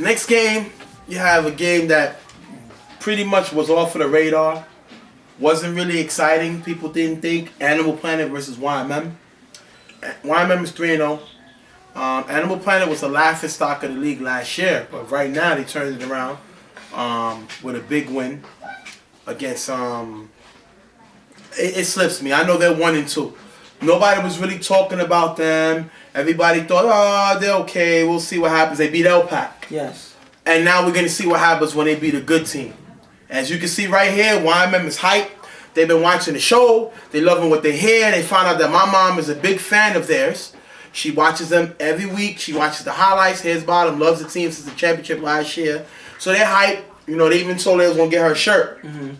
Next game, you have a game that pretty much was off of the radar. Wasn't really exciting. People didn't think. Animal Planet versus YMM. YMM is 3-0. Animal Planet was the laughing stock of the league last year, but right now they turned it around with a big win against. It slips me. I know they're 1-2. Nobody was really talking about them. Everybody thought, oh, they're okay. We'll see what happens. They beat LPAC. Yes. And now we're gonna see what happens when they beat a good team. As you can see right here, YMM is hyped. They've been watching the show. They loving what they hear. They found out that my mom is a big fan of theirs. She watches them every week. She watches the highlights. Here's bottom. Loves the team since the championship last year. So they're hyped. You know, they even told her they was going to get her a shirt. Mm-hmm.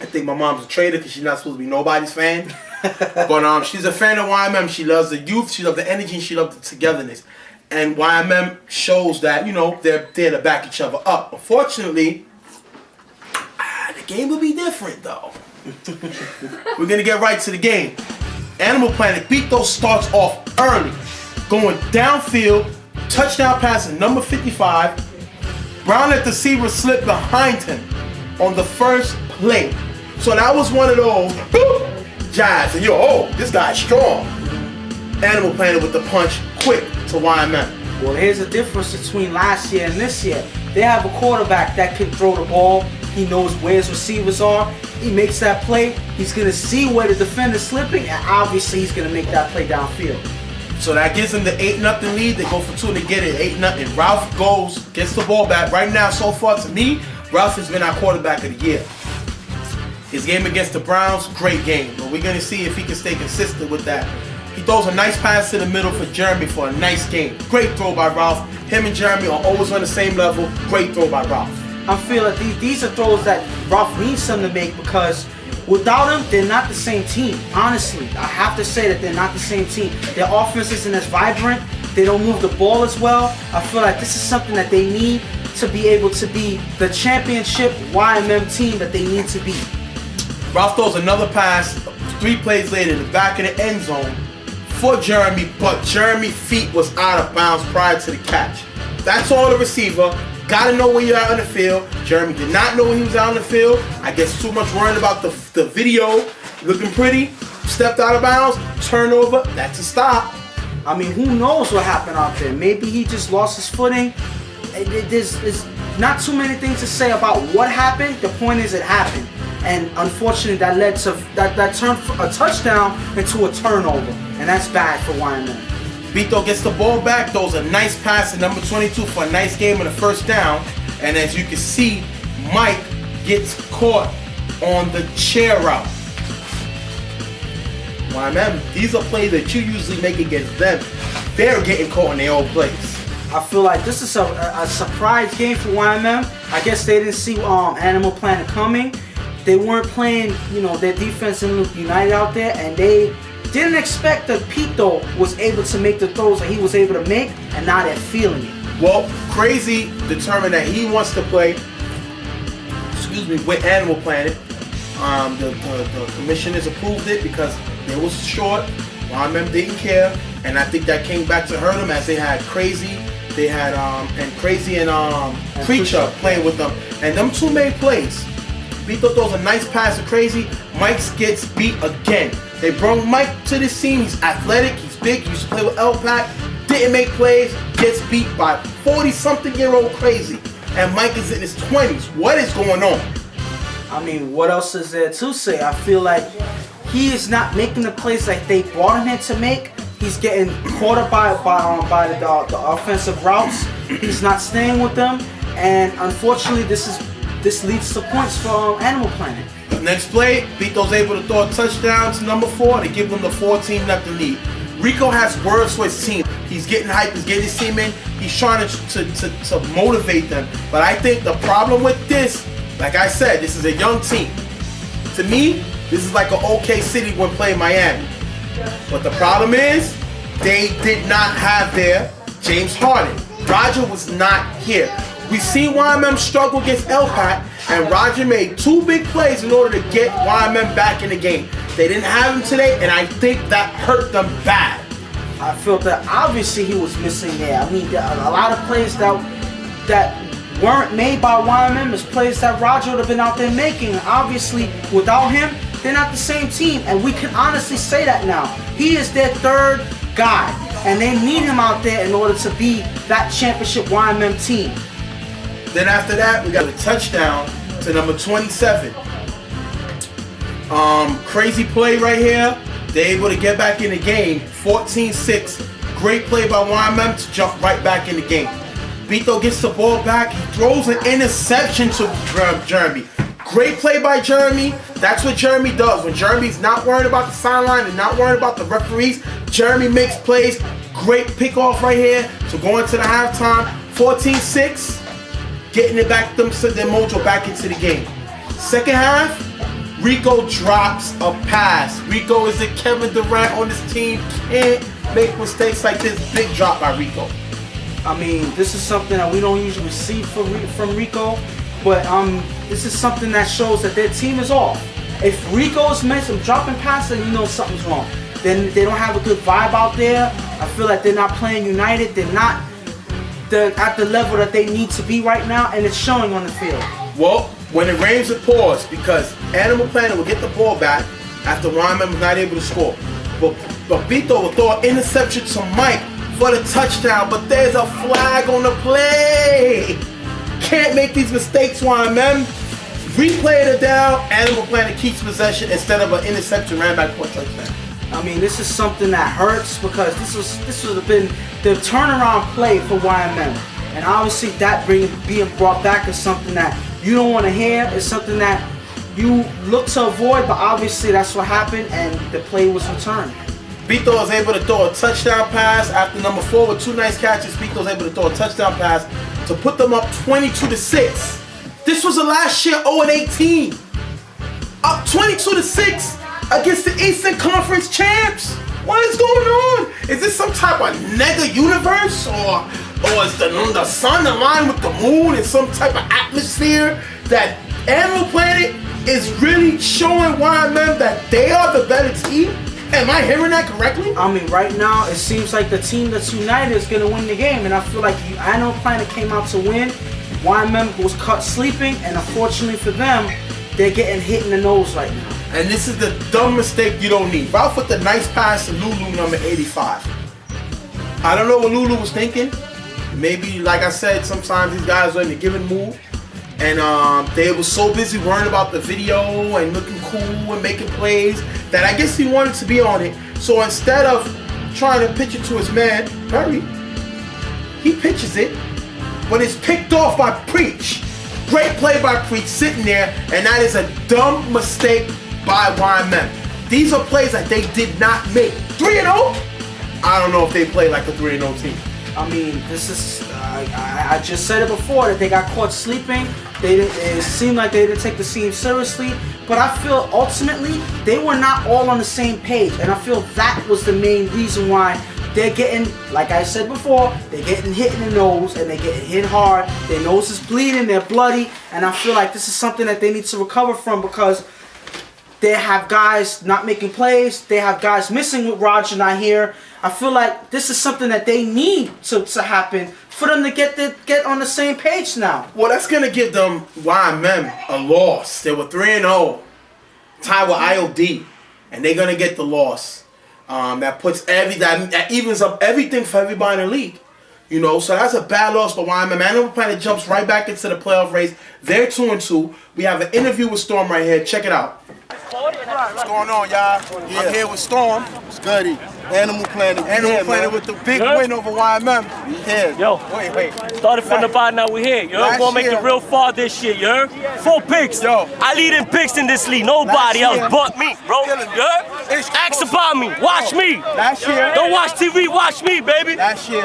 I think my mom's a traitor because she's not supposed to be nobody's fan. But she's a fan of YMM. She loves the youth. She loves the energy. And she loves the togetherness. And YMM shows that, you know, they're there to back each other up. Unfortunately, the game will be different, though. We're going to get right to the game. Animal Planet Beto starts off early, going downfield, touchdown pass to number 55. Brown at the receiver slipped behind him on the first play. So that was one of those jabs. And this guy's strong. Animal Planet with the punch quick to YMM. Well, here's the difference between last year and this year. They have a quarterback that can throw the ball. He knows where his receivers are. He makes that play. He's going to see where the defender's slipping, and obviously he's going to make that play downfield. So that gives them the 8-0 lead. They go for 2 and they get it 8-0. Ralph gets the ball back. Right now, so far to me, Ralph has been our quarterback of the year. His game against the Browns, great game. But we're going to see if he can stay consistent with that. He throws a nice pass to the middle for Jeremy for a nice game. Great throw by Ralph. Him and Jeremy are always on the same level. Great throw by Ralph. I feel like these are throws that Ralph needs them to make because without him, they're not the same team. Honestly, I have to say that they're not the same team. Their offense isn't as vibrant. They don't move the ball as well. I feel like this is something that they need to be able to be the championship YMM team that they need to be. Ralph throws another pass 3 plays later in the back of the end zone for Jeremy, but Jeremy's feet was out of bounds prior to the catch. That's all the receiver. Gotta know when you're out on the field. Jeremy did not know when he was out on the field. I guess too much worrying about the video looking pretty. Stepped out of bounds. Turnover. That's a stop. I mean, who knows what happened out there? Maybe he just lost his footing. There's not too many things to say about what happened. The point is it happened. And unfortunately, that led to that turned a touchdown into a turnover. And that's bad for YMM. Beto gets the ball back, throws a nice pass to number 22 for a nice game and a first down. And as you can see, Mike gets caught on the chair route. YMM, these are plays that you usually make against them. They're getting caught in their own plays. I feel like this is a surprise game for YMM. I guess they didn't see Animal Planet coming. They weren't playing, their defense and look united out there, and they didn't expect that Beto was able to make the throws that he was able to make, and now they're feeling it. Well, Crazy determined that he wants to play, with Animal Planet. The commissioners approved it because it was short. YMM didn't care, and I think that came back to hurt them as they had Crazy. They had Crazy and Preacher playing with them, and them 2 made plays. Beto throws a nice pass to Crazy. Mike gets beat again. They brought Mike to the scene. He's athletic. He's big. He used to play with LPAC. Didn't make plays. Gets beat by 40-something-year-old Crazy. And Mike is in his 20s. What is going on? I mean, what else is there to say? I feel like he is not making the plays like they brought him here to make. He's getting caught up by the offensive routes. He's not staying with them. And unfortunately, this leads to points for Animal Planet. The next play, Beto's able to throw a touchdown to number 4 to give them the 14-0 lead. Rico has words for his team. He's getting hyped. He's getting his team in. He's trying to motivate them. But I think the problem with this, like I said, this is a young team. To me, this is like an OK City when playing Miami. But the problem is, they did not have their James Harden. Roger was not here. We see YMM struggle against LPAC, and Roger made 2 big plays in order to get YMM back in the game. They didn't have him today, and I think that hurt them bad. I felt that obviously he was missing there. I mean, a lot of plays that that weren't made by YMM is plays that Roger would have been out there making. And obviously, without him, they're not the same team. And we can honestly say that now. He is their third guy. And they need him out there in order to be that championship YMM team. Then after that, we got a touchdown to number 27. Crazy play right here. They're able to get back in the game. 14-6. Great play by YMM to jump right back in the game. Beto gets the ball back. He throws an interception to Jeremy. Great play by Jeremy. That's what Jeremy does. When Jeremy's not worried about the sideline and not worried about the referees, Jeremy makes plays. Great pickoff right here. So going to the halftime, 14-6. Getting it back, them their mojo back into the game. Second half, Rico drops a pass. Rico is a Kevin Durant on this team. Can't make mistakes like this. Big drop by Rico. I mean, this is something that we don't usually see from Rico, but this is something that shows that their team is off. If Rico's missing dropping passes, you know something's wrong. Then they don't have a good vibe out there. I feel like they're not playing united. They're not at the level that they need to be right now, and it's showing on the field. Well, when it rains, it pours, because Animal Planet will get the ball back after Wyman was not able to score. But Beto will throw an interception to Mike for the touchdown, but there's a flag on the play. Can't make these mistakes, Wyman. Replay it down. Animal Planet keeps possession instead of an interception ran back for a touchdown. I mean, this is something that hurts because this would have been the turnaround play for YMM, and obviously that being brought back is something that you don't want to hear. It's something that you look to avoid, but obviously that's what happened, and the play was returned. Beto was able to throw a touchdown pass after number 4 with 2 nice catches. Beto was able to throw a touchdown pass to put them up 22-6. This was the last year 0-18, up 22-6. Against the Eastern Conference champs. What is going on? Is this some type of nega universe, or is the sun aligned with the moon in some type of atmosphere that Animal Planet is really showing YMM that they are the better team? Am I hearing that correctly? I mean, right now it seems like the team that's united is gonna win the game, and I feel like Animal Planet came out to win. YMM was caught sleeping, and unfortunately for them, they're getting hit in the nose right now. And this is the dumb mistake you don't need. Ralph with the nice pass to Lulu, number 85. I don't know what Lulu was thinking. Maybe, like I said, sometimes these guys are in a given mood. And they were so busy worrying about the video and looking cool and making plays that I guess he wanted to be on it. So instead of trying to pitch it to his man, Perry, he pitches it, but it's picked off by Preach. Great play by Preach sitting there, and that is a dumb mistake by YMM. These are plays that they did not make. 3-0? I don't know if they play like a 3-0 team. I mean, this is, I just said it before, that they got caught sleeping. It seemed like they didn't take the team seriously. But I feel ultimately, they were not all on the same page. And I feel that was the main reason why they're getting, like I said before, they're getting hit in the nose, and they're getting hit hard. Their nose is bleeding, they're bloody. And I feel like this is something that they need to recover from, because they have guys not making plays. They have guys missing with Roger not here. I feel like this is something that they need to happen for them to get on the same page now. Well, that's going to give them YMM a loss. They were 3-0, tied with IOD, and they're going to get the loss. That puts that evens up everything for everybody in the league. You know, so that's a bad loss for YMM. Animal Planet jumps right back into the playoff race. They're 2-2. We have an interview with Storm right here. Check it out. What's going on, y'all? Yeah. I'm here with Storm. It's good. Animal Planet. Animal Planet with the big win over YMM. Yeah. Yo, wait. Started from the bottom, now we here. You're gonna make it real far this year, you heard? 4 picks. Yo. I lead in picks in this league. Nobody else but me, bro. You heard? Ask about me. Watch me. Last year. Don't watch TV, watch me, baby. Last year,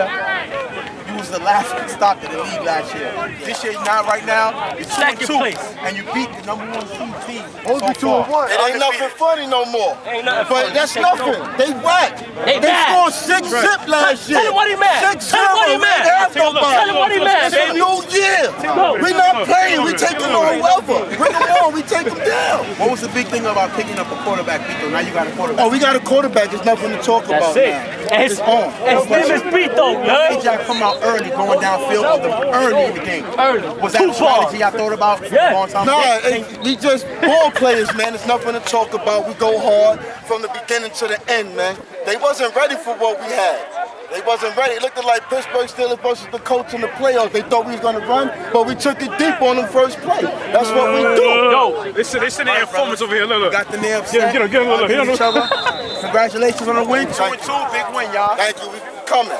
you was the last stock in the league last year. This year, not right now. You're 2-2, and you beat the number 1 team. Supposed to be 2-1. It ain't nothing funny no more. Ain't nothing But funny. that's nothing. They whack. They scored 6 zip last year. Tell him what he mad. 6 Tell him what he zip. mad. Tell him what he mad, It's a baby. new year. go. We not playing. We taking on whoever. Bring them on. We take them down. What was the big thing about picking up a quarterback, Pito? Now you got a quarterback. Oh, we got a quarterback. There's nothing to talk about That's it. now. And It's on. his name is Pito, Did yo. y'all come out early, going downfield early in the game? Early. Was that a strategy y'all thought about for a long time? Nah, we just ball players, man. There's nothing to talk about. We go hard from the beginning to the end, man. They wasn't ready for what we had. They wasn't ready. It looked like Pittsburgh Steelers versus the Colts in the playoffs. They thought we was gonna run, but we took it deep on them first play. That's what we do. Yo, Listen to informants over here. Look. Got the nail upset. Get him, look. Hit each other. Congratulations on the win. 2-2, big win, y'all. Thank you. We coming.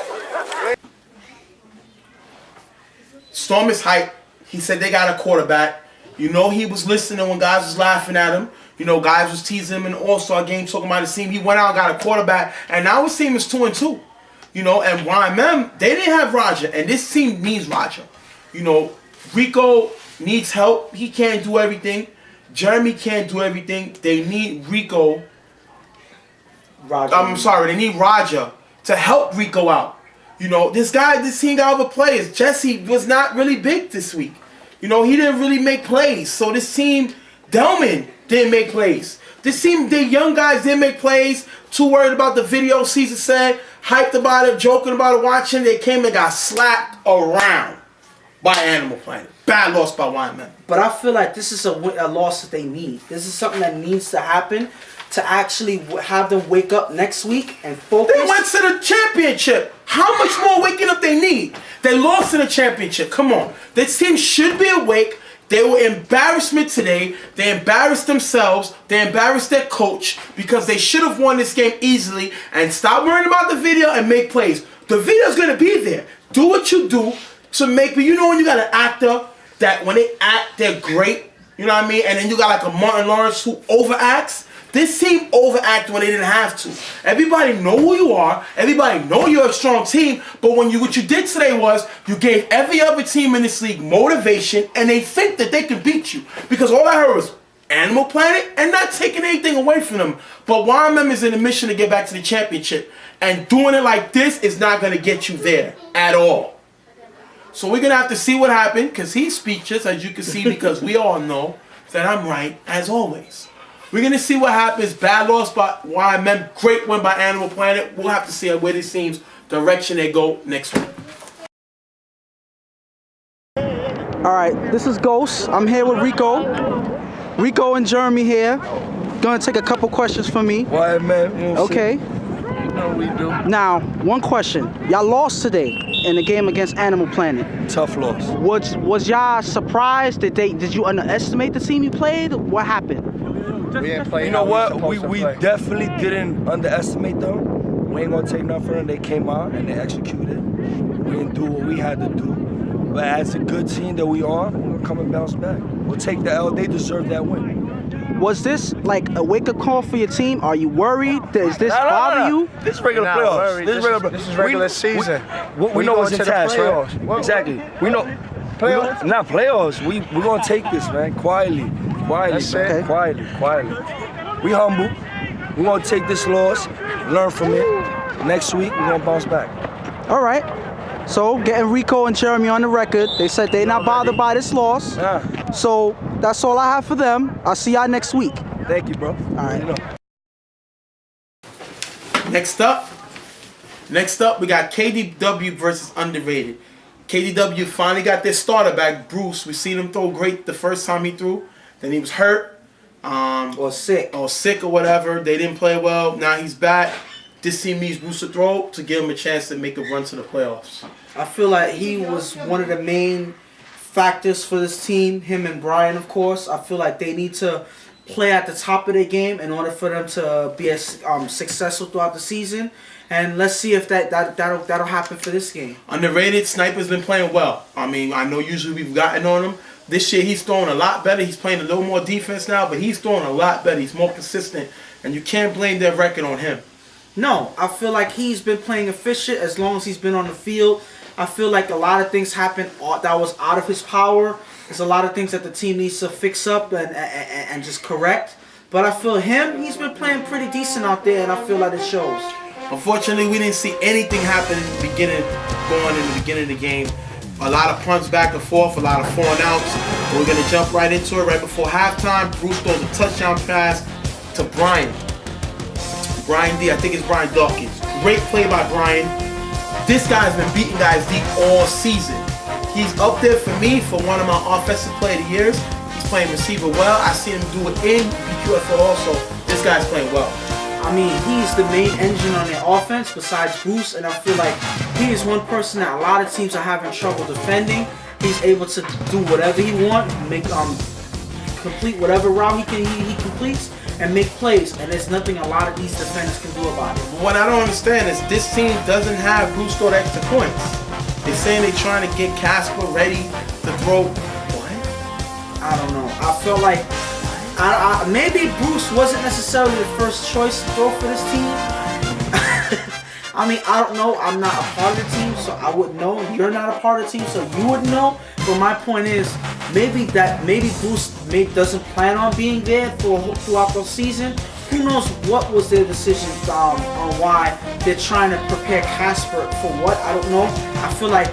Storm is hype. He said they got a quarterback. You know he was listening when guys was laughing at him. You know, guys was teasing him in the All-Star game, talking about his team. He went out and got a quarterback, and now his team is 2-2. You know, and YMM, they didn't have Roger, and this team needs Roger. You know, Rico needs help. He can't do everything. Jeremy can't do everything. They need Rico. They need Roger to help Rico out. You know, this team got other players. Jesse was not really big this week. You know, he didn't really make plays. So this team, Delman didn't make plays. This team, the young guys didn't make plays. Too worried about the video, Caesar said. Hyped about it, joking about it, watching. They came and got slapped around by Animal Planet. Bad loss by YMM. But I feel like this is a loss that they need. This is something that needs to happen to actually have them wake up next week and focus. They went to the championship. How much more waking up they need? They lost in the championship. Come on. This team should be awake. They were embarrassment today. They embarrassed themselves. They embarrassed their coach because they should have won this game easily. And stop worrying about the video and make plays. The video's going to be there. Do what you do to make me. You know when you got an actor that when they act, they're great. You know what I mean? And then you got like a Martin Lawrence who overacts. This team overacted when they didn't have to. Everybody know who you are. Everybody know you're a strong team. But what you did today was you gave every other team in this league motivation, and they think that they can beat you. Because all I heard was Animal Planet and not taking anything away from them. But YMM is in a mission to get back to the championship. And doing it like this is not going to get you there at all. So we're going to have to see what happened, because he's speechless, as you can see, because we all know that I'm right, as always. We're going to see what happens. Bad loss by YMM. Great win by Animal Planet. We'll have to see where this team's direction they go next week. Alright, this is Ghost. I'm here with Rico. Rico and Jeremy here. Gonna take a couple questions from me. Why, man? Okay. You know we do. Now, one question. Y'all lost today in the game against Animal Planet. Tough loss. Was y'all surprised? Did you underestimate the team you played? What happened? You know what? We definitely didn't underestimate them. We ain't gonna take nothing from them. They came out and they executed. We didn't do what we had to do. But as a good team that we are, we're gonna come and bounce back. We'll take the L. They deserve that win. Was this like a wake-up call for your team? Are you worried? Does this bother you? This is regular playoffs. This is regular season. We know what's in task, right? Exactly. We know. Playoffs? Not playoffs. We're gonna take this, man. Quietly, That's man. it. Quietly. We humble. We're gonna take this loss, learn from it. Next week, we're gonna bounce back. All right. So, getting Rico and Jeremy on the record, they said they're not bothered by this loss. Yeah. So, that's all I have for them. I'll see y'all next week. Thank you, bro. All right. You know. Next up, we got KDW versus Underrated. KDW finally got their starter back, Bruce. We seen him throw great the first time he threw. Then he was hurt. Or sick. Or whatever. They didn't play well. Now he's back. This team needs Bruce to throw to give him a chance to make a run to the playoffs. I feel like he was one of the main factors for this team, him and Brian, of course. I feel like they need to play at the top of their game in order for them to be as successful throughout the season. And let's see if that'll happen for this game. Underrated, Sniper's been playing well. I mean, I know usually we've gotten on him. This year he's throwing a lot better. He's playing a little more defense now, but he's throwing a lot better. He's more consistent, and you can't blame their record on him. No, I feel like he's been playing efficient as long as he's been on the field. I feel like a lot of things happened that was out of his power. There's a lot of things that the team needs to fix up and just correct. But I feel he's been playing pretty decent out there, and I feel like it shows. Unfortunately, we didn't see anything happen in the beginning of the game. A lot of punts back and forth, a lot of 4 and outs. We're going to jump right into it. Right before halftime, Bruce throws a touchdown pass to Brian. Brian D, I think it's Brian Dawkins. Great play by Brian. This guy's been beating guys deep all season. He's up there for me for one of my offensive player of the years. He's playing receiver well. I see him do it in BQFL also. This guy's playing well. I mean, he's the main engine on their offense besides Bruce, and I feel like he is one person that a lot of teams are having trouble defending. He's able to do whatever he wants, make complete whatever route he completes, and make plays. And there's nothing a lot of these defenders can do about it. What I don't understand is this team doesn't have Bruce throw the extra points. They're saying they're trying to get Casper ready to throw. What? I don't know. I feel like maybe Bruce wasn't necessarily the first choice to throw for this team. I mean, I don't know. I'm not a part of the team, so I wouldn't know. You're not a part of the team, so you wouldn't know. But my point is, maybe Bruce doesn't plan on being there throughout the season. Who knows what was their decision on why they're trying to prepare Casper for what? I don't know. I feel like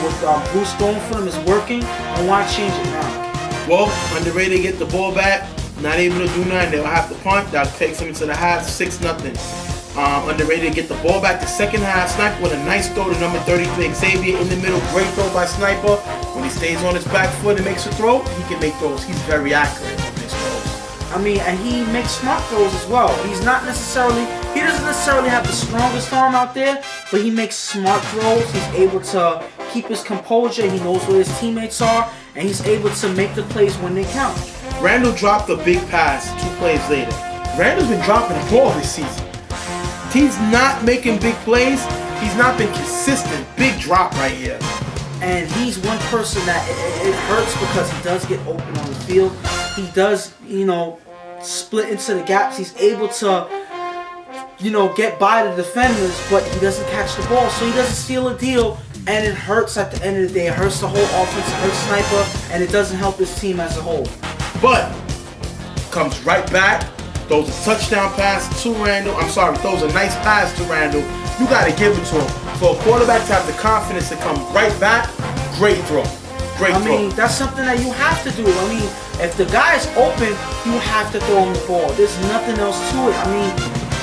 what Bruce throwing for them is working, and why change it now? Well, underrated get the ball back, not able to do nothing. They'll have to punt. That takes them into the half, 6-0. Underrated get the ball back the second half. Sniper with a nice throw to number 33, Xavier in the middle. Great throw by Sniper. When he stays on his back foot and makes a throw, he can make throws. He's very accurate on his throws. I mean, and he makes smart throws as well. He doesn't necessarily have the strongest arm out there, but he makes smart throws. He's able to keep his composure. He knows where his teammates are, and he's able to make the plays when they count. Randall dropped a big pass 2 plays later. Randall's been dropping the ball this season. He's not making big plays. He's not been consistent. Big drop right here. And he's one person that it hurts because he does get open on the field. He does, split into the gaps. He's able to, get by the defenders, but he doesn't catch the ball. So he doesn't seal a deal, and it hurts at the end of the day. It hurts the whole offense. It hurts Sniper, and it doesn't help his team as a whole. But comes right back. Throws a touchdown pass to Randall. Throws a nice pass to Randall. You got to give it to him. For a quarterback to have the confidence to come right back, great throw. I mean, that's something that you have to do. I mean, if the guy's open, you have to throw him the ball. There's nothing else to it. I mean,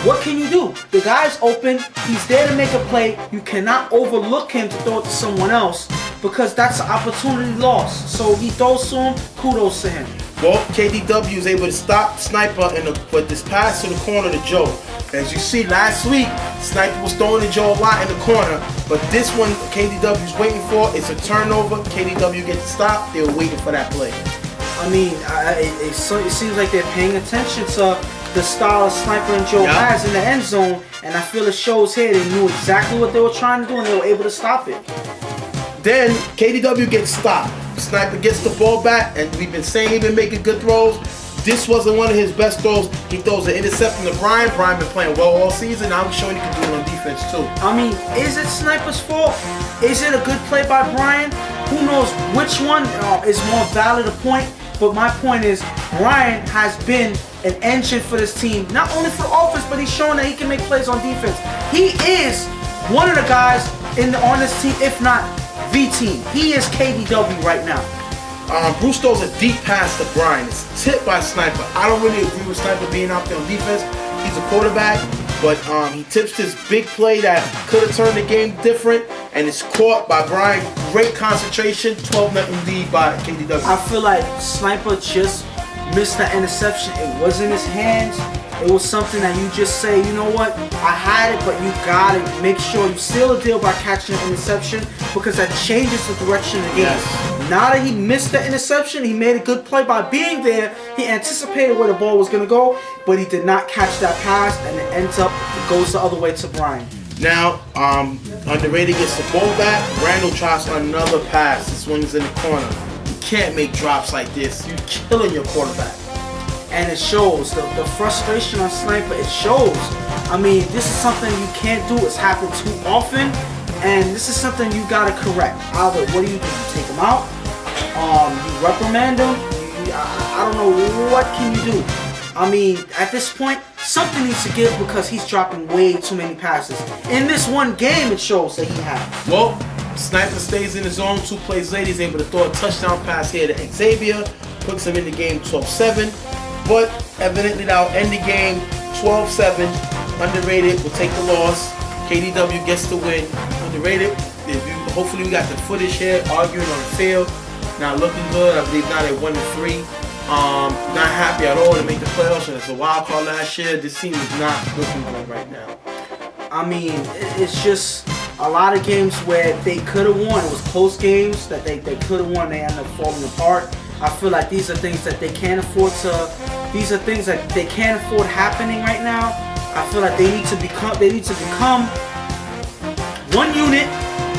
what can you do? The guy's open. He's there to make a play. You cannot overlook him to throw it to someone else because that's an opportunity lost. So he throws to him. Kudos to him. Well, KDW is able to stop Sniper with this pass to the corner to Joe. As you see, last week, Sniper was throwing to Joe a lot in the corner, but this one, KDW is waiting for. It's a turnover. KDW gets stopped. They were waiting for that play. I mean, it seems like they're paying attention to the style of Sniper and Joe has in the end zone, and I feel it shows here. They knew exactly what they were trying to do, and they were able to stop it. Then KDW gets stopped. Sniper gets the ball back, and we've been saying he's been making good throws. This wasn't one of his best throws. He throws an interception to Brian. Brian been playing well all season. Now he's showing he can do it on defense too. I mean, is it Sniper's fault? Is it a good play by Brian? Who knows which one is more valid a point? But my point is, Brian has been an engine for this team. Not only for offense, but he's showing that he can make plays on defense. He is one of the guys on this team, if not the team. He is KDW right now. Bruce throws a deep pass to Brian. It's tipped by Sniper. I don't really agree with Sniper being out there on defense. He's a quarterback, but he tips this big play that could have turned the game different, and it's caught by Brian. Great concentration, 12-0 lead by KDW. I feel like Sniper just missed the interception. It was in his hands. It was something that you just say, you know what, I had it, but you gotta make sure you seal the deal by catching an interception because that changes the direction of the game. Yes. Now that he missed the interception, he made a good play by being there. He anticipated where the ball was gonna go, but he did not catch that pass, and it goes the other way to Brian. Now, underrated gets the ball back. Randall tries another pass. This one is in the corner. You can't make drops like this. You're killing your quarterback. And it shows. The frustration on Sniper, it shows. I mean, this is something you can't do. It's happened too often. And this is something you gotta correct. Either, what do? You take him out. You reprimand him. I don't know, what can you do? I mean, at this point, something needs to give because he's dropping way too many passes. In this one game, it shows that he has. Well, Sniper stays in the zone. 2 plays later, he's able to throw a touchdown pass here to Xavier. Puts him in the game 12-7. But evidently that'll end the game 12-7. Underrated will take the loss. KDW gets the win. Underrated. Hopefully we got the footage here arguing on the field. Not looking good. I believe now they're 1-3. Not happy at all to make the playoffs. And it's a wild card last year. This team is not looking good right now. I mean, it's just a lot of games where they could have won. It was close games that they could have won. They ended up falling apart. I feel like these are things that they can't afford to. These are things that they can't afford happening right now. I feel like they need to become one unit.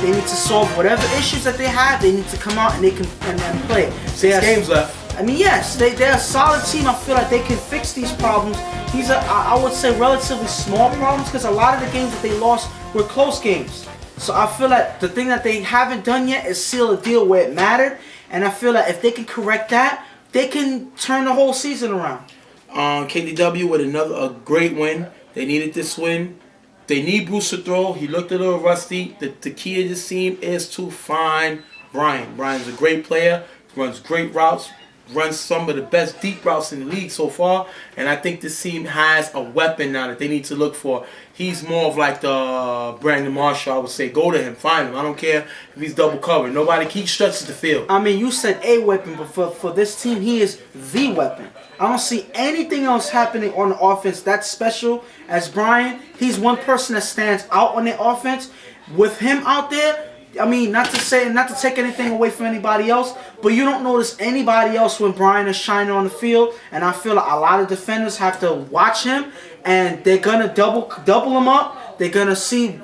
They need to solve whatever issues that they have. They need to come out and they can and play. 6 games left. I mean, yes, they're a solid team. I feel like they can fix these problems. These are, I would say, relatively small problems because a lot of the games that they lost were close games. So I feel like the thing that they haven't done yet is seal a deal where it mattered. And I feel like if they can correct that, they can turn the whole season around. KDW with a great win. They needed this win. They need Bruce to throw. He looked a little rusty. The key of this team is to find Brian. Brian's a great player. Runs great routes. Runs some of the best deep routes in the league so far. And I think this team has a weapon now that they need to look for. He's more of like the Brandon Marshall, I would say. Go to him. Find him. I don't care if he's double covered. He stretches the field. I mean, you said a weapon, but for this team, he is the weapon. I don't see anything else happening on the offense that's special as Brian. He's one person that stands out on the offense. With him out there, I mean, not to take anything away from anybody else, but you don't notice anybody else when Brian is shining on the field. And I feel like a lot of defenders have to watch him, and they're gonna double him up. They're gonna see,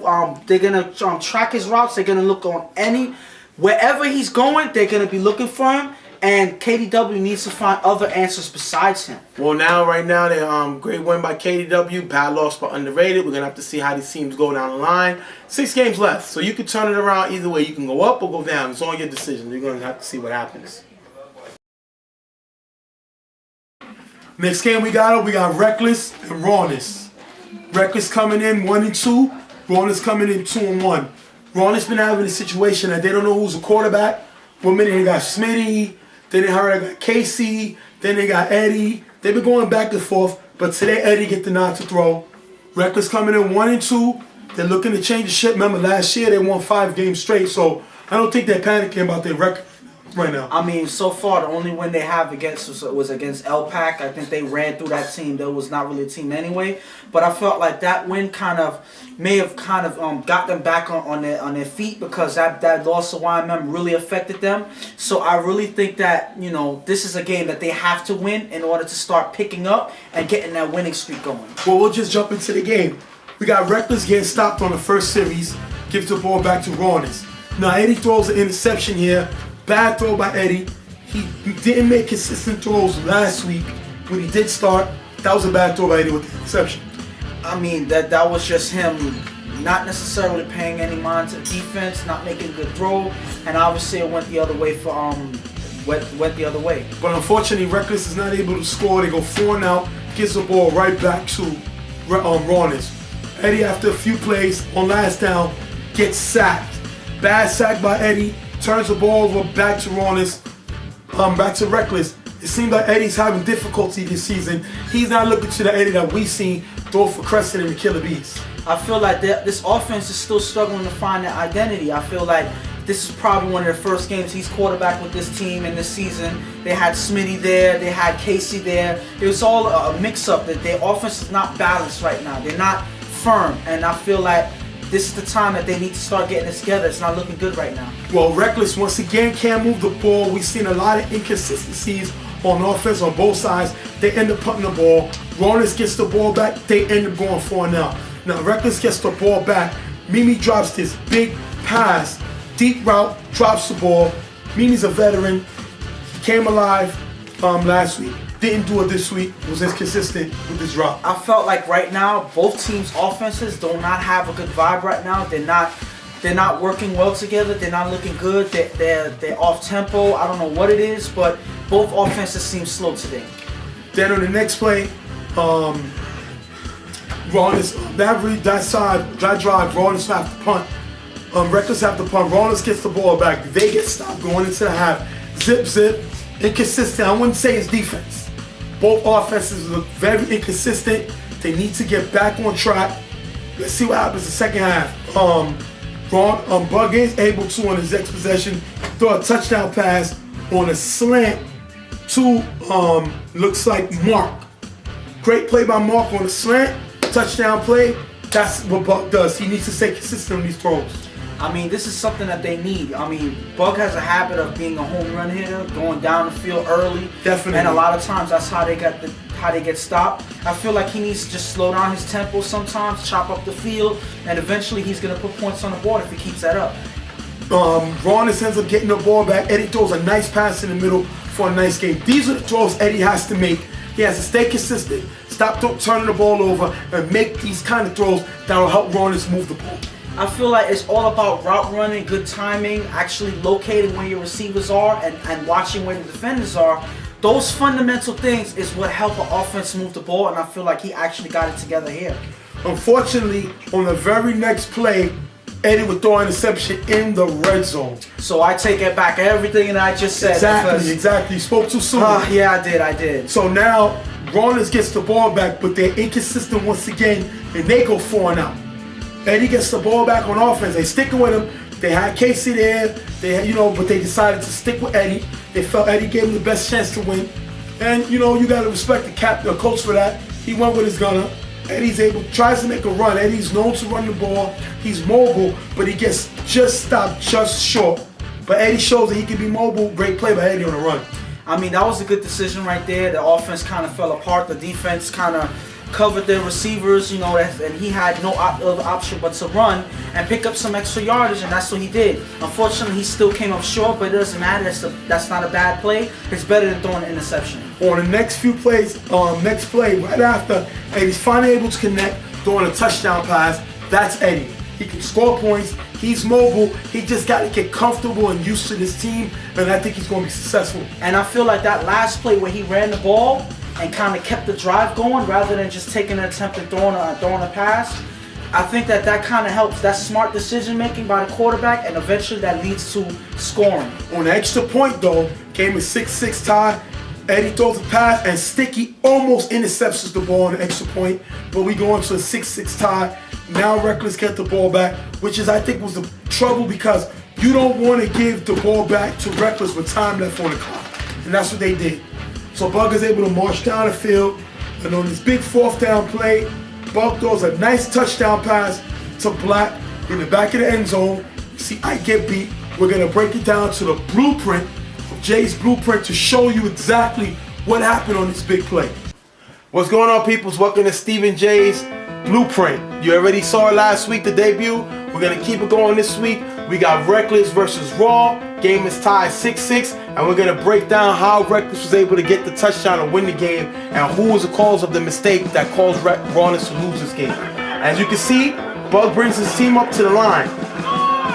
they're gonna track his routes. They're gonna look on wherever he's going. They're gonna be looking for him. And KDW needs to find other answers besides him. Well, right now, they're great win by KDW, bad loss by Underrated. We're going to have to see how these teams go down the line. 6 games left, so you can turn it around either way. You can go up or go down. It's on your decision. You're going to have to see what happens. Next game we got Reckless and Rawness. Reckless coming in 1-2. Rawness coming in 2-1. Rawness been having a situation that they don't know who's the quarterback. One minute they got Smitty. Then they heard I got Casey. Then they got Eddie. They've been going back and forth. But today Eddie get the nod to throw. Reckless coming in 1-2. They're looking to change the ship. Remember last year they won 5 games straight. So I don't think they're panicking about their record right now. I mean, so far the only win they have was against LPAC. I think they ran through that team. That was not really a team anyway. But I felt like that win may have got them back on their feet because that loss of YMM really affected them. So I really think that this is a game that they have to win in order to start picking up and getting that winning streak going. Well, we'll just jump into the game. We got Reckless getting stopped on the first series. Gives the ball back to Rawness. Now Eddie throws an interception here. Bad throw by Eddie. He didn't make consistent throws last week when he did start. That was a bad throw by Eddie with the interception. I mean, that was just him not necessarily paying any mind to defense, not making a good throw, and obviously it went the other way went the other way. But unfortunately, Reckless is not able to score. They go 4-out, gives the ball right back to Rawness. Eddie, after a few plays on last down, gets sacked. Bad sack by Eddie. Turns the ball over back to Rawness, back to Reckless. It seems like Eddie's having difficulty this season. He's not looking to the Eddie that we seen throw for Crescent and the Killer Bees. I feel like this offense is still struggling to find their identity. I feel like this is probably one of the first games he's quarterback with this team in this season. They had Smitty there, they had Casey there. It was all a mix-up. That their offense is not balanced right now. They're not firm, and I feel like this is the time that they need to start getting it together. It's not looking good right now. Well, Reckless once again can't move the ball. We've seen a lot of inconsistencies on offense on both sides. They end up punting the ball. Rawness gets the ball back. They end up going 4-0. Now Reckless gets the ball back. Mimi drops this big pass, deep route, drops the ball. Mimi's a veteran. He came alive last week. Didn't do it this week. Was inconsistent with his drop. I felt like right now both teams' offenses do not have a good vibe right now. They're not working well together. They're not looking good. They're off tempo. I don't know what it is, but both offenses seem slow today. Then on the next play, Rawness, that drive, Rawness have to punt. Reckless have the punt. Rollins gets the ball back. They get stopped going into the half. Zip. Inconsistent. I wouldn't say it's defense. Both offenses look very inconsistent. They need to get back on track. Let's see what happens the second half. Bug is able to, on his next possession, throw a touchdown pass on a slant to, looks like Mark. Great play by Mark on the slant. Touchdown play. That's what Bug does. He needs to stay consistent on these throws. I mean, this is something that they need. I mean, Bug has a habit of being a home run hitter, going down the field early. Definitely. And a lot of times that's how they get stopped. I feel like he needs to just slow down his tempo sometimes, chop up the field, and eventually he's going to put points on the board if he keeps that up. Rollins ends up getting the ball back. Eddie throws a nice pass in the middle for a nice game. These are the throws Eddie has to make. He has to stay consistent, stop turning the ball over, and make these kind of throws that will help Rollins move the ball. I feel like it's all about route running, good timing, actually locating where your receivers are and watching where the defenders are. Those fundamental things is what help an offense move the ball, and I feel like he actually got it together here. Unfortunately, on the very next play, Eddie would throw an interception in the red zone. So I take it back, everything that I just said. Exactly. You spoke too soon. Yeah, I did. So now, Rollins gets the ball back, but they're inconsistent once again, and they go 4-and-out. Eddie gets the ball back on offense. They stick with him. They had Casey there. But they decided to stick with Eddie. They felt Eddie gave them the best chance to win. And you got to respect the coach for that. He went with his gunner. Eddie's tries to make a run. Eddie's known to run the ball. He's mobile, but he gets just stopped just short. But Eddie shows that he can be mobile. Great play by Eddie on the run. I mean, that was a good decision right there. The offense kind of fell apart. The defense kind of covered their receivers, and he had no other option but to run and pick up some extra yardage, and that's what he did. Unfortunately, he still came up short, but it doesn't matter. That's not a bad play. It's better than throwing an interception. On the next few plays, next play, right after, Eddie's finally able to connect, throwing a touchdown pass. That's Eddie. He can score points. He's mobile. He just got to get comfortable and used to this team, and I think he's going to be successful. And I feel like that last play where he ran the ball and kind of kept the drive going rather than just taking an attempt and throwing a pass, I think that kind of helps. That's smart decision making by the quarterback, and eventually that leads to scoring. On the extra point though, came a 6-6 tie. Eddie throws a pass and Sticky almost intercepts the ball on the extra point, but we go into a 6-6 tie. Now Reckless get the ball back, which I think was the trouble, because you don't want to give the ball back to Reckless with time left on the clock, and that's what they did. So Bug is able to march down the field, and on this big 4th down play, Bug throws a nice touchdown pass to Black in the back of the end zone. You see Ike get beat. We're going to break it down to the blueprint of Jay's blueprint to show you exactly what happened on this big play. What's going on, peoples? Welcome to Stephen J's blueprint. You already saw it last week, the debut. We're going to keep it going this week. We got Reckless versus Raw. Game is tied 6-6, and we're going to break down how Reckless was able to get the touchdown and win the game, and who was the cause of the mistake that caused Rawness to lose this game. As you can see, Bug brings his team up to the line.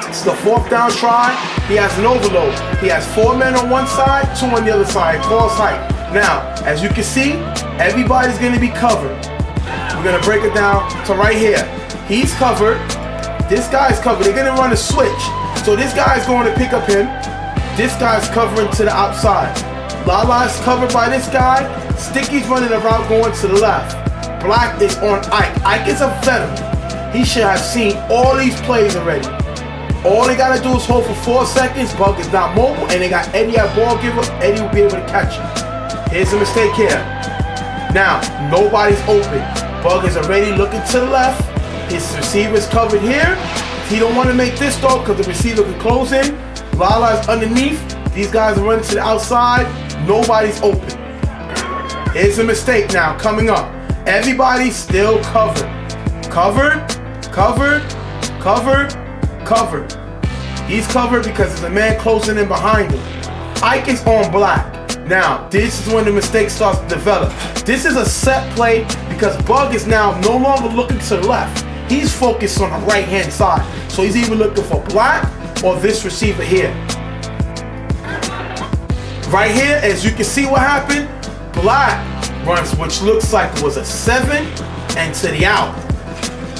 It's the 4th down try. He has an overload. He has 4 men on one side, 2 on the other side. False height. Now, as you can see, everybody's going to be covered. We're going to break it down to right here. He's covered. This guy's covered. They're going to run a switch. So this guy's going to pick up him. This guy's covering to the outside. Lala's covered by this guy. Sticky's running the route going to the left. Black is on Ike. Ike is a veteran. He should have seen all these plays already. All they got to do is hold for 4 seconds. Bug is not mobile, and they got Eddie at ball giver. Eddie will be able to catch him. Here's a mistake here. Now, nobody's open. Bug is already looking to the left. His receiver's covered here. He don't want to make this throw because the receiver can close in. Lala's underneath. These guys are running to the outside. Nobody's open. Here's a mistake now coming up. Everybody's still covered. Covered, covered, covered, covered. He's covered because there's a man closing in behind him. Ike is on Black. Now, this is when the mistake starts to develop. This is a set play because Bug is now no longer looking to the left. He's focused on the right-hand side. So he's either looking for Black or this receiver here. Right here, as you can see what happened, Black runs, which looks like it was a 7 and to the out.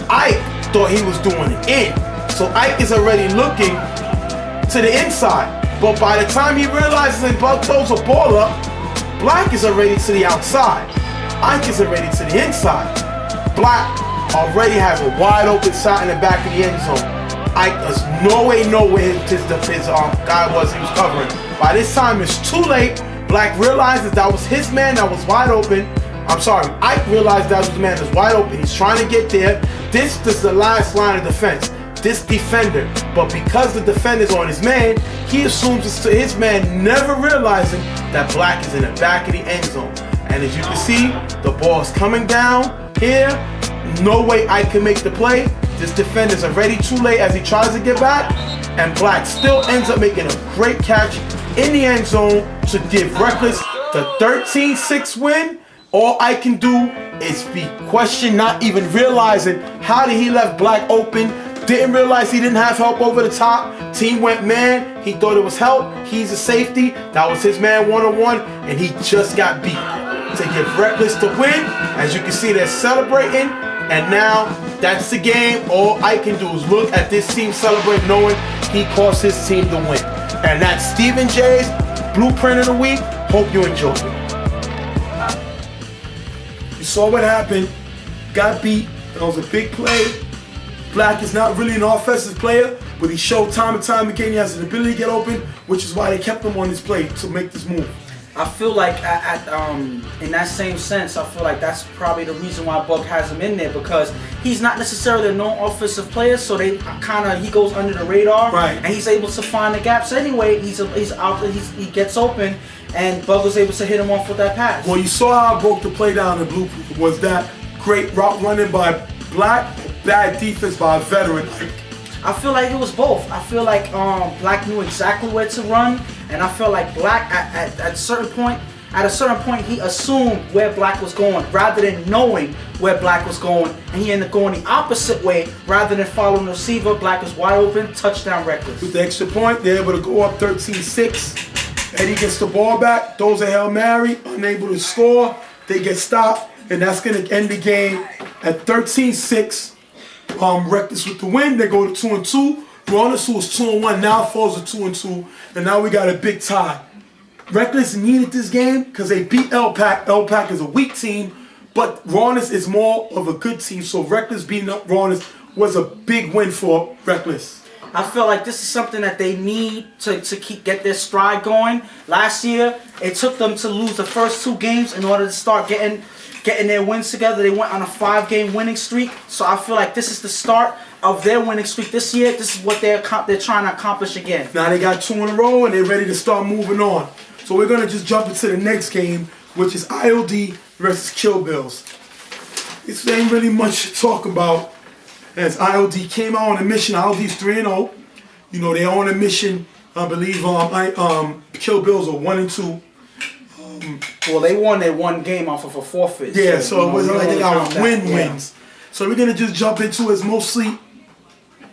Ike thought he was doing it in. So Ike is already looking to the inside. But by the time he realizes and Buck throws a ball up, Black is already to the outside. Ike is already to the inside. Black already has a wide open shot in the back of the end zone. Ike does no way know where his guy was he was covering. By this time, it's too late. Black realizes that was his man that was wide open. I'm sorry, Ike realized that was the man that was wide open. He's trying to get there. This is the last line of defense. This defender. But because the defender's on his man, he assumes it's to his man, never realizing that Black is in the back of the end zone. And as you can see, the ball is coming down here. No way Ike can make the play. This defender's already too late as he tries to get back. And Black still ends up making a great catch in the end zone to give Reckless the 13-6 win. All I can do is be questioned, not even realizing how did he left Black open. Didn't realize he didn't have help over the top. Team went man. He thought it was help. He's a safety. That was his man one-on-one, and he just got beat. To give Reckless the win. As you can see, they're celebrating. And now, that's the game. All I can do is look at this team celebrate knowing he caused his team to win. And that's Stephen J's Blueprint of the Week. Hope you enjoyed it. You saw what happened. Got beat. That was a big play. Black is not really an offensive player, but he showed time and time again he has the ability to get open, which is why they kept him on this play to make this move. I feel like in that same sense, I feel like that's probably the reason why Buck has him in there, because he's not necessarily a known offensive player, so he goes under the radar, right? And he's able to find the gaps anyway. He's out there, he gets open, and Buck was able to hit him off with that pass. Well, you saw how I broke the play down in blue. Was that great route running by Black, bad defense by a veteran? I feel like it was both. I feel like Black knew exactly where to run, and I feel like Black at a certain point he assumed where Black was going rather than knowing where Black was going, and he ended up going the opposite way rather than following the receiver. Black was wide open, touchdown Reckless. With the extra point, they're able to go up 13-6. Eddie gets the ball back, throws a Hail Mary, unable to score. They get stopped, and that's going to end the game at 13-6. Reckless with the win. They go to 2-2. Rawness, who was 2-1, now falls to 2-2, and now we got a big tie. Reckless needed this game because they beat LPAC. LPAC is a weak team, but Rawness is more of a good team. So Reckless beating up Rawness was a big win for Reckless. I feel like this is something that they need to get their stride going. Last year, it took them to lose the first 2 games in order to start getting their wins together. They went on a 5-game winning streak. So I feel like this is the start of their winning streak this year. This is what they're trying to accomplish again. Now they got 2 in a row and they're ready to start moving on. So we're going to just jump into the next game, which is IOD versus Kill Bills. This ain't really much to talk about, as IOD came out on a mission. IOD's 3-0. You know, they're on a mission. I believe Kill Bills are 1-2. Well, they won their 1 game off of a forfeit. Yeah, so it wasn't like they got wins. Yeah. So we're going to just jump into it. Mostly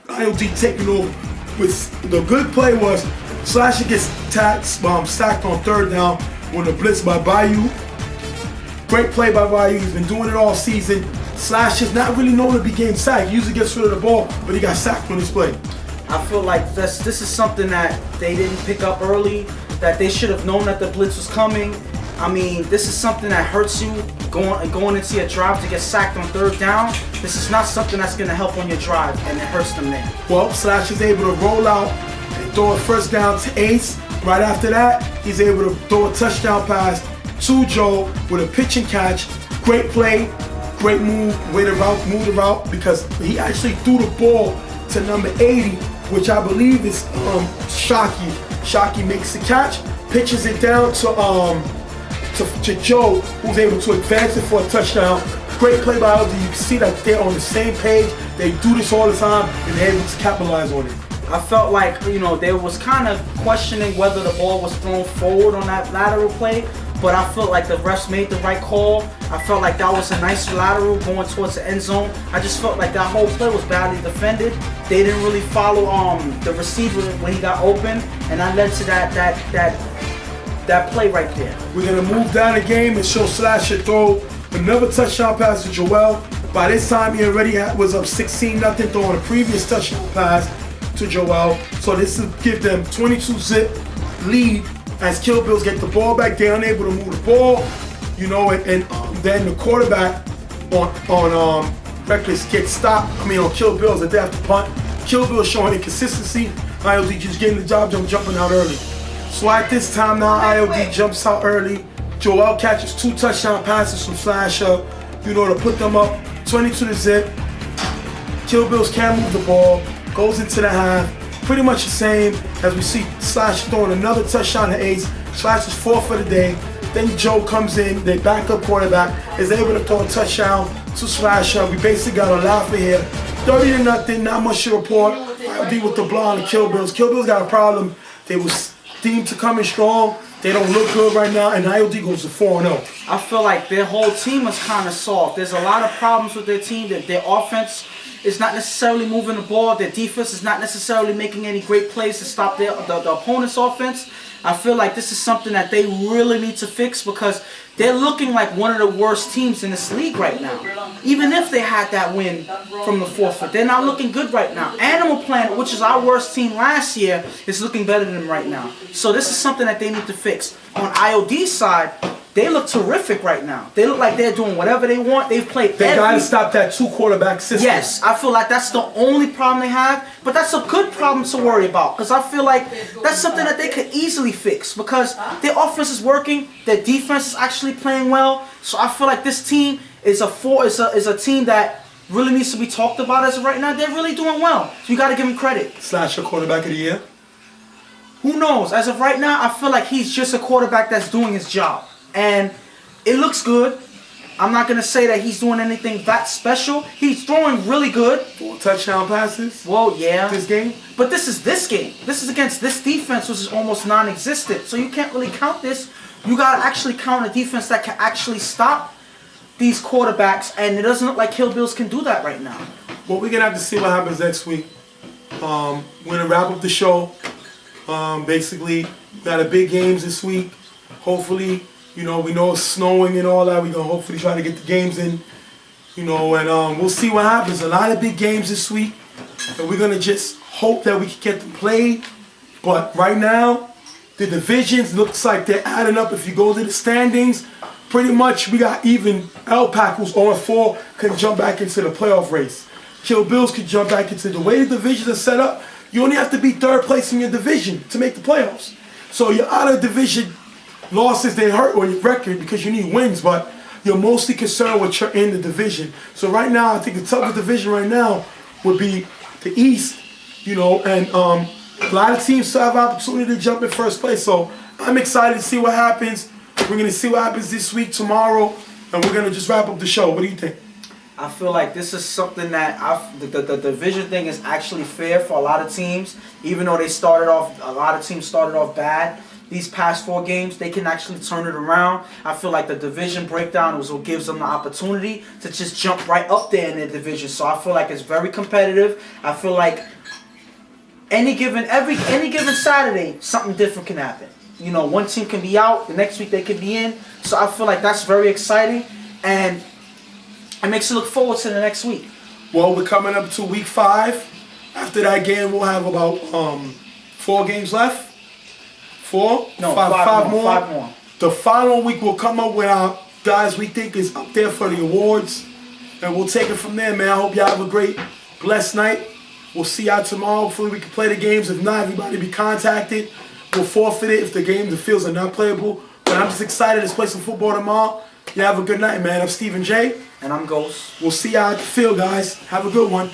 IOD taking over. With the good play was Slasher gets sacked on 3rd down when the blitz by Bayou. Great play by Bayou. He's been doing it all season. Slasher's not really known to be getting sacked. He usually gets rid of the ball, but he got sacked on this play. I feel like this is something that they didn't pick up early, that they should have known that the blitz was coming. I mean, this is something that hurts you going into your drive to get sacked on 3rd down. This is not something that's going to help on your drive, and it hurts them there. Well, Slash is able to roll out and throw a 1st down to Ace. Right after that, he's able to throw a touchdown pass to Joe with a pitch and catch. Great play, great move, move the route, because he actually threw the ball to number 80, which I believe is Shockey. Shockey makes the catch, pitches it down to Joe, who's able to advance it for a touchdown. Great play by LD. You can see that they're on the same page. They do this all the time, and they're able to capitalize on it. I felt like, they was kind of questioning whether the ball was thrown forward on that lateral play, but I felt like the refs made the right call. I felt like that was a nice lateral going towards the end zone. I just felt like that whole play was badly defended. They didn't really follow the receiver when he got open, and that led to that play right there. We're gonna move down the game and show Slasher throw another touchdown pass to Joel. By this time, he already was up 16-0, throwing a previous touchdown pass to Joel. So this will give them 22-zip lead as Kill Bills get the ball back. They're unable to move the ball, you know, and then the quarterback on Reckless gets stopped. On Kill Bills that they have to punt. Kill Bills showing inconsistency. IOD just getting the job done, jumping out early. So at this time now, IOD jumps out early. Joel catches 2 touchdown passes from Slasher, you know, to put them up 22-zip. Kill Bills can't move the ball. Goes into the half. Pretty much the same as we see Slasher throwing another touchdown to Ace. Slasher's 4th for the day. Then Joe comes in, their backup quarterback, is able to throw a touchdown to Slasher. We basically got a laugh here. 30-0, not much to report. IOD with the blow on the Kill Bills. Kill Bills got a problem. They was deemed to come in strong. They don't look good right now, and IOD goes to 4-0. I feel like their whole team is kind of soft. There's a lot of problems with their team. That their offense is not necessarily moving the ball. Their defense is not necessarily making any great plays to stop the opponent's offense. I feel like this is something that they really need to fix because they're looking like one of the worst teams in this league right now. Even if they had that win from the forfeit, they're not looking good right now. Animal Planet, which is our worst team last year, is looking better than them right now. So this is something that they need to fix. On IOD's side, they look terrific right now. They look like they're doing whatever they want. They've played They got to stop that 2-quarterback system. Yes, I feel like that's the only problem they have, but that's a good problem to worry about because I feel like that's something that they could easily fix because their offense is working, their defense is actually playing well. So I feel like this team is a team that really needs to be talked about as of right now. They're really doing well, so you got to give them credit. Slasher quarterback of the year. Who knows? As of right now, I feel like he's just a quarterback that's doing his job. And it looks good. I'm not going to say that he's doing anything that special. He's throwing really good. 4 touchdown passes. Well, yeah. This game? But this is this game. This is against this defense, which is almost non-existent. So you can't really count this. You got to actually count a defense that can actually stop these quarterbacks. And it doesn't look like Kill Bills can do that right now. Well, we're going to have to see what happens next week. We're going to wrap up the show. Basically, we got a big games this week. Hopefully, you know, we know it's snowing and all that. We're going to hopefully try to get the games in, you know, and we'll see what happens. A lot of big games this week, and we're going to just hope that we can get them played. But right now, the divisions looks like they're adding up. If you go to the standings, pretty much we got even LPAC, who's 0-4, can jump back into the playoff race. Kill Bills could jump back into the way the divisions are set up. You only have to be 3rd place in your division to make the playoffs. So you're out of division. Losses, they hurt on your record because you need wins, but you're mostly concerned with you're in the division. So right now, I think the toughest division right now would be the East, you know, and a lot of teams still have opportunity to jump in 1st place. So I'm excited to see what happens. We're going to see what happens this week, tomorrow, and we're going to just wrap up the show. What do you think? I feel like this is something that the division thing is actually fair for a lot of teams, even though a lot of teams started off bad. These past 4 games, they can actually turn it around. I feel like the division breakdown is what gives them the opportunity to just jump right up there in their division. So I feel like it's very competitive. I feel like any given Saturday, something different can happen. You know, one team can be out, the next week they can be in. So I feel like that's very exciting, and it makes you look forward to the next week. Well, we're coming up to week 5. After that game, we'll have about 4 games left. 4? No, 5 more. 5 more. The following week, we'll come up with our guys we think is up there for the awards. And we'll take it from there, man. I hope y'all have a great, blessed night. We'll see y'all tomorrow. Hopefully we can play the games. If not, everybody be contacted. We'll forfeit it if the fields are not playable. But I'm just excited to play some football tomorrow. Y'all have a good night, man. I'm Stephen J. And I'm Ghost. We'll see y'all at the field, guys. Have a good one.